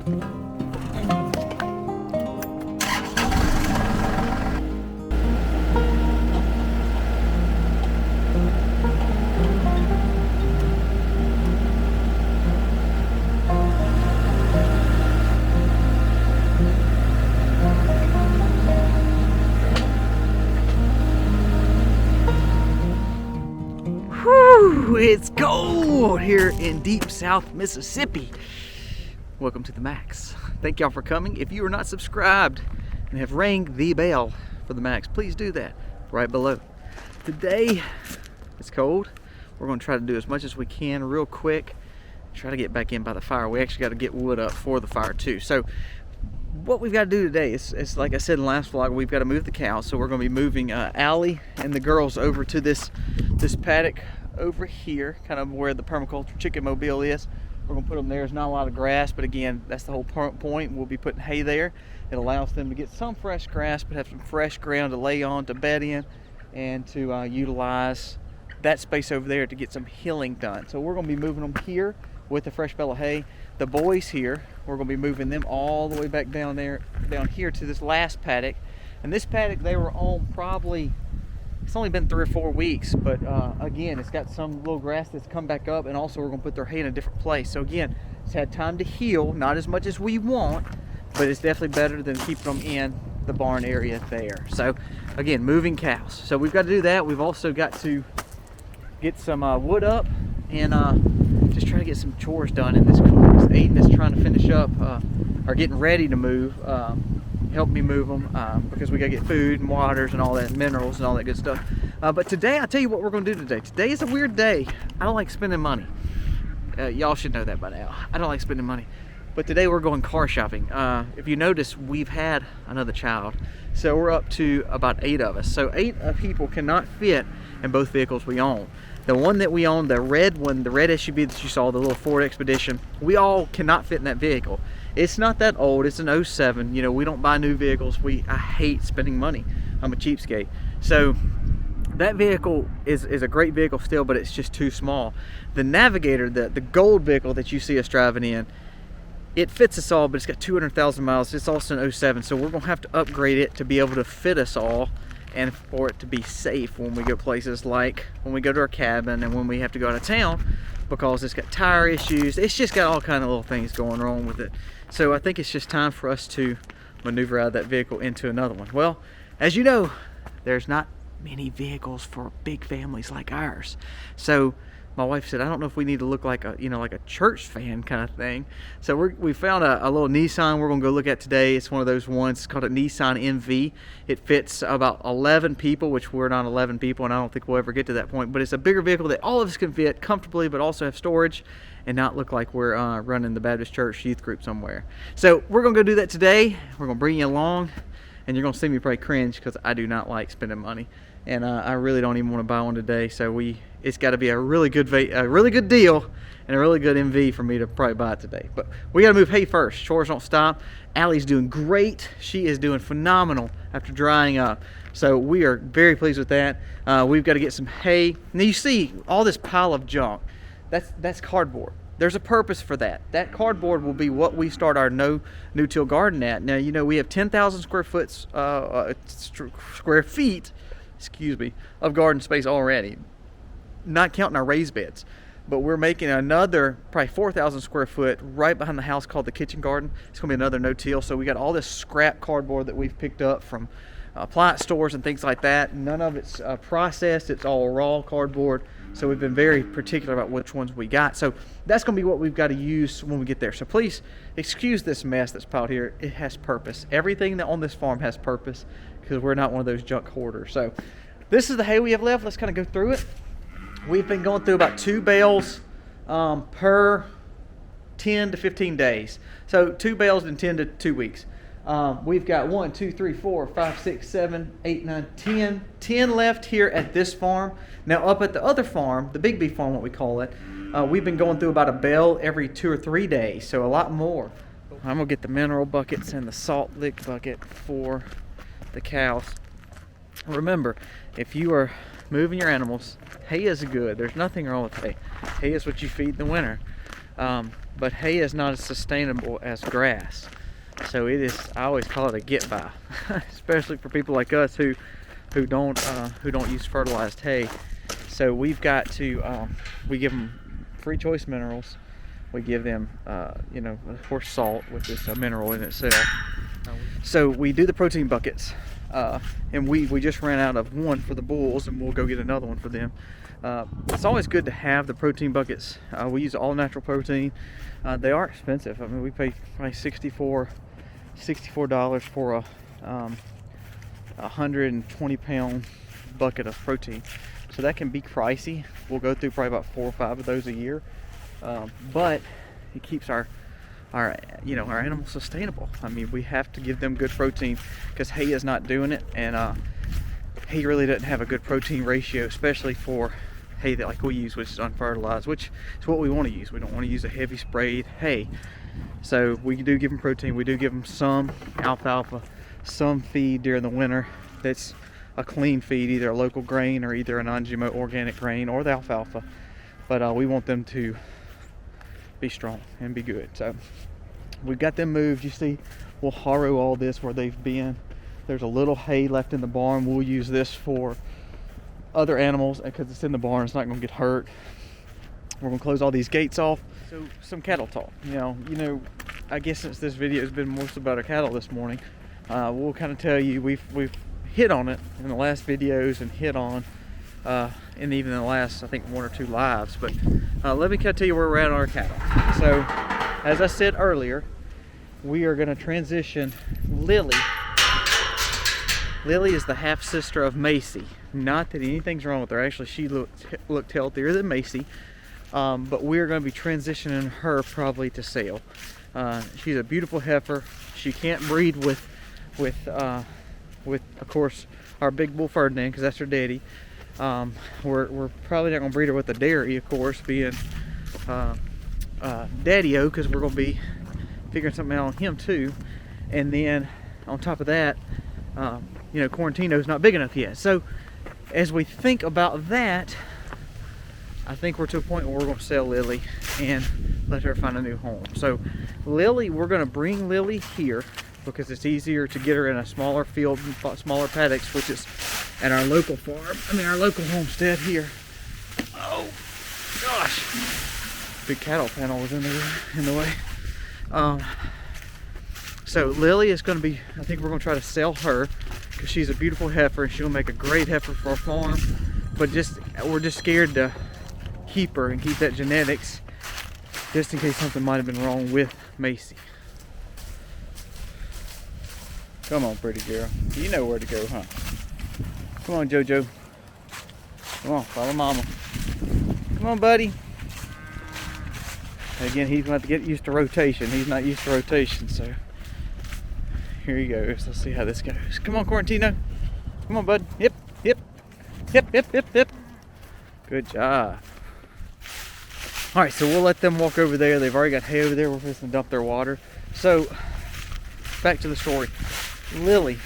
It's cold here in deep South Mississippi. Welcome to the Max. Thank y'all for coming. If you are not subscribed and have rang the bell for the Max, please do that right below. Today, it's cold. We're going to try to do as much as we can real quick. Try to get back in by the fire. We actually got to get wood up for the fire too. So what we've got to do today is like I said in the last vlog, we've got to move the cows. So we're going to be moving Allie and the girls over to this paddock over here, kind of where the permaculture chicken mobile is. We're gonna put them there. There's not a lot of grass, but again, that's the whole point. We'll be putting hay there. It allows them to get some fresh grass, but have some fresh ground to lay on, to bed in, and to utilize that space over there to get some hilling done. So we're gonna be moving them here with the fresh bale of hay. The boys here, we're gonna be moving them all the way back down here to this last paddock. And this paddock they were on probably, it's only been 3 or 4 weeks, but again, it's got some little grass that's come back up, and also we're gonna put their hay in a different place. So again, it's had time to heal, not as much as we want, but it's definitely better than keeping them in the barn area there. So again, moving cows. So we've got to do that. We've also got to get some wood up and just try to get some chores done in this course. Aiden is trying to finish up, or getting ready to move. Help me move them because we gotta get food and waters and all that, minerals and all that good stuff. But today, I'll tell you what we're gonna do today. Today is a weird day. I don't like spending money. Y'all should know that by now. I don't like spending money. But today we're going car shopping. If you notice, we've had another child. So we're up to about 8 of us. So 8 people cannot fit in both vehicles we own. The one that we own, the red one, the red SUV that you saw, the little Ford Expedition, we all cannot fit in that vehicle. It's not that old, it's an 07. You know, we don't buy new vehicles. I hate spending money. I'm a cheapskate. So that vehicle is a great vehicle still, but it's just too small. The Navigator, the gold vehicle that you see us driving in, it fits us all, but it's got 200,000 miles. It's also an 07, so we're gonna have to upgrade it to be able to fit us all and for it to be safe when we go places like when we go to our cabin and when we have to go out of town, because it's got tire issues. It's just got all kind of little things going wrong with it. So I think it's just time for us to maneuver out of that vehicle into another one. Well, as you know, there's not many vehicles for big families like ours. So my wife said, I don't know if we need to look like a, like a church fan kind of thing. So we found a little Nissan we're gonna go look at today. It's one of those ones, it's called a Nissan MV. It fits about 11 people, which we're not 11 people, and I don't think we'll ever get to that point. But it's a bigger vehicle that all of us can fit comfortably, but also have storage and not look like we're running the Baptist Church youth group somewhere. So we're gonna go do that today. We're gonna bring you along, and you're gonna see me probably cringe because I do not like spending money. And I really don't even want to buy one today. So it's got to be a really good deal and a really good MV for me to probably buy it today. But we got to move hay first. Chores don't stop. Allie's doing great. She is doing phenomenal after drying up. So we are very pleased with that. We've got to get some hay. Now you see all this pile of junk. That's cardboard. There's a purpose for that. That cardboard will be what we start our no-till garden at. Now, we have 10,000 square feet of garden space already, not counting our raised beds. But we're making another probably 4,000 square foot right behind the house called the kitchen garden. It's gonna be another no-till. So we got all this scrap cardboard that we've picked up from appliance stores and things like that. None of it's processed. It's all raw cardboard. So we've been very particular about which ones we got. So that's gonna be what we've got to use when we get there. So please excuse this mess that's piled here. It has purpose. Everything that on this farm has purpose, because we're not one of those junk hoarders. So this is the hay we have left. Let's kind of go through it. We've been going through about 2 bales per 10 to 15 days. So 2 bales in 10 to 2 weeks. We've got 1, 2, 3, 4, 5, 6, 7, 8, 9, 10 left here at this farm. Now up at the other farm, the Big B farm, what we call it, we've been going through about a bale every 2 or 3 days, so a lot more. I'm gonna get the mineral buckets and the salt lick bucket for the cows. Remember, if you are moving your animals, hay is good. There's nothing wrong with hay. Hay is what you feed in the winter. But hay is not as sustainable as grass. So it is, I always call it a get by, especially for people like us who don't use fertilized hay. So we've got to, we give them free choice minerals. We give them, you know, of course, salt, which is a mineral in itself. So we do the protein buckets, and we just ran out of one for the bulls, and we'll go get another one for them. It's always good to have the protein buckets. We use all natural protein. They are expensive. I mean, we pay probably $64 for a 120-pound bucket of protein. So that can be pricey. We'll go through probably about 4 or 5 of those a year, but it keeps our animals sustainable. I mean, we have to give them good protein because hay is not doing it, and hay really doesn't have a good protein ratio, especially for hay that like we use, which is unfertilized, which is what we want to use. We don't want to use a heavy sprayed hay. So we do give them protein. We do give them some alfalfa, some feed during the winter that's a clean feed, either a local grain or either a non-GMO organic grain or the alfalfa. But we want them to be strong and be good. So we've got them moved. You see, we'll harrow all this where they've been. There's a little hay left in the barn. We'll use this for other animals because it's in the barn. It's not going to get hurt. We're going to close all these gates off. So some cattle talk. You know, I guess since this video has been most about our cattle this morning, we'll kind of tell you we've hit on it in the last videos and hit on and even in the last, I think, 1 or 2 lives. But let me kind of tell you where we're at on our cattle. So as I said earlier, we are going to transition Lily. Lily is the half sister of Macy. Not that anything's wrong with her. Actually, she looked healthier than Macy. But we're going to be transitioning her probably to sale. She's a beautiful heifer. She can't breed with of course our big bull Ferdinand, because that's her daddy. We're probably not going to breed her with a dairy, of course, being daddy-o, because we're going to be figuring something out on him too. And then on top of that, you know, Quarantino's not big enough yet. So as we think about that, I think we're to a point where we're going to sell Lily and let her find a new home. So Lily, we're going to bring Lily here because it's easier to get her in a smaller field, smaller paddocks, which is at our local farm. I mean, our local homestead here. Oh gosh, big cattle panel was in the way. So Lily is going to be, I think we're going to try to sell her because she's a beautiful heifer and she'll make a great heifer for our farm. But we're just scared to keep her and keep that genetics just in case something might have been wrong with Macy. Come on, pretty girl. You know where to go, huh? Come on, Jojo. Come on, follow mama. Come on, buddy. Again, he's going to have to get used to rotation. He's not used to rotation, so here he goes. Let's see how this goes. Come on, Quarantino. Come on, bud. Hip, hip, hip, hip, hip, hip. Good job. All right, so we'll let them walk over there. They've already got hay over there. We're just going to dump their water. So back to the story. Lily's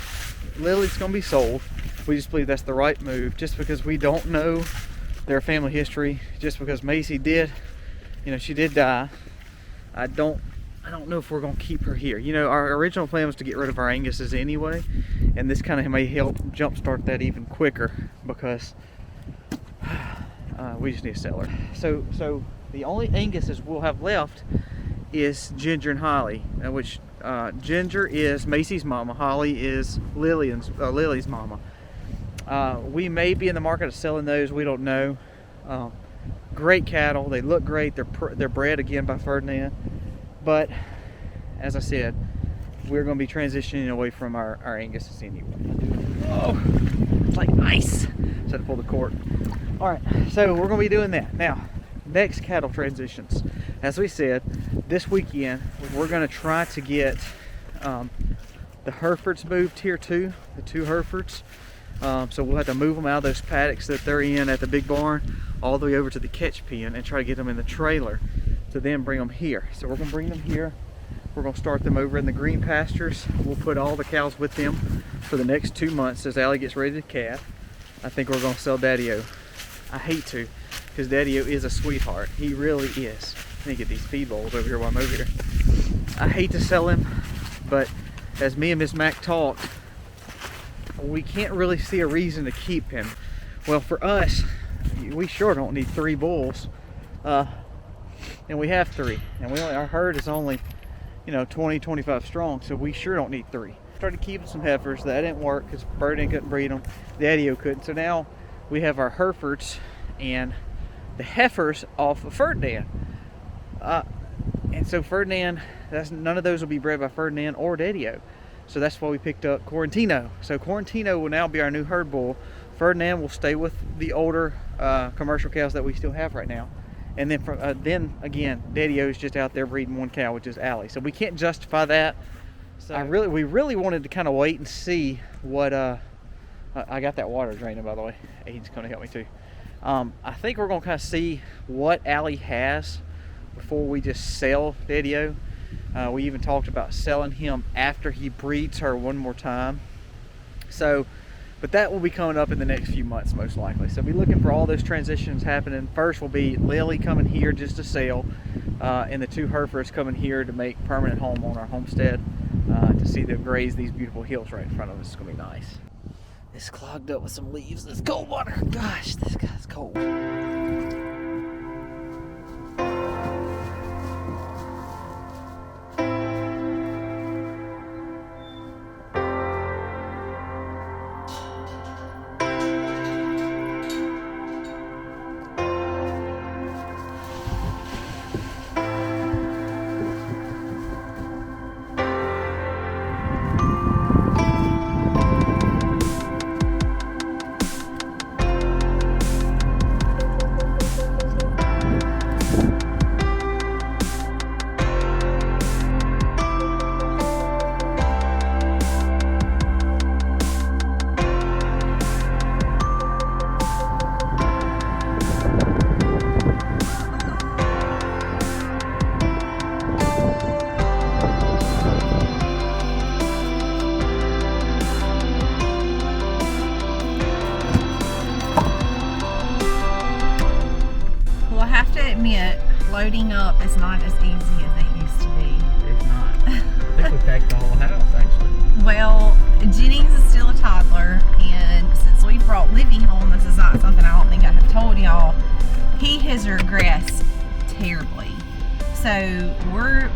going to be sold. We just believe that's the right move, just because we don't know their family history. Just because Macy did, you know, she did die. I don't know if we're going to keep her here. You know, our original plan was to get rid of our Anguses anyway, and this kind of may help jumpstart that even quicker because we just need to sell her. So the only Anguses we'll have left is Ginger and Holly, which Ginger is Macy's mama, Holly is Lily's mama. We may be in the market of selling those. We don't know. Great cattle. They look great. They're bred again by Ferdinand. But as I said, we're going to be transitioning away from our Anguses anyway. Oh, it's like ice. Just had to pull the cord. All right, so we're going to be doing that. Now, next cattle transitions. As we said, this weekend we're going to try to get the Herefords moved here too, the 2 Herefords. So we'll have to move them out of those paddocks that they're in at the big barn all the way over to the catch pen and try to get them in the trailer to then bring them here. So we're going to bring them here. We're going to start them over in the green pastures. We'll put all the cows with them for the next 2 months as Allie gets ready to calve. I think we're going to sell Daddy-O. I hate to, because Daddy-O is a sweetheart. He really is. Let me get these feed bowls over here while I'm over here. I hate to sell him, but as me and Miss Mac talked, we can't really see a reason to keep him. Well, for us, we sure don't need 3 bulls, and we have 3, and our herd is only, you know, 20-25 strong, so we sure don't need 3. Started keeping some heifers. That didn't work because Ferdinand couldn't breed them, Daddy-O couldn't, so now we have our Herefords and the heifers off of Ferdinand. And so Ferdinand, none of those will be bred by Ferdinand or Daddy-O. So that's why we picked up Quarantino. So Quarantino will now be our new herd bull. Ferdinand will stay with the older commercial cows that we still have right now. And then again, Daddy-O is just out there breeding 1 cow, which is Allie. So we can't justify that. So we really wanted to kind of wait and see what, I got that water draining, by the way. Aiden's going to help me too. I think we're going to kind of see what Allie has before we just sell Daddy-O. We even talked about selling him after he breeds her 1 more time. So, but that will be coming up in the next few months most likely. So be looking for all those transitions happening. First will be Lily coming here just to sell, and the 2 Herefords coming here to make permanent home on our homestead, to see them graze these beautiful hills right in front of us. It's going to be nice. It's clogged up with some leaves. This cold water. Gosh, this guy's cold. Admit, loading up is not as easy as it used to be. It's not. I think we packed the whole house actually. Well, Jennings is still a toddler, and since we brought Livy home, this is not something I don't think I have told y'all, he has regressed terribly. So we're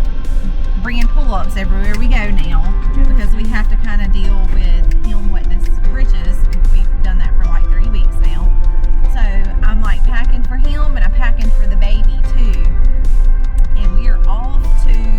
bringing pull-ups everywhere we go now because we have to kind of deal with him wetting his britches. We've done that for like 3 weeks now. So I'm like packing for him and I'm packing for the baby too. And we are off to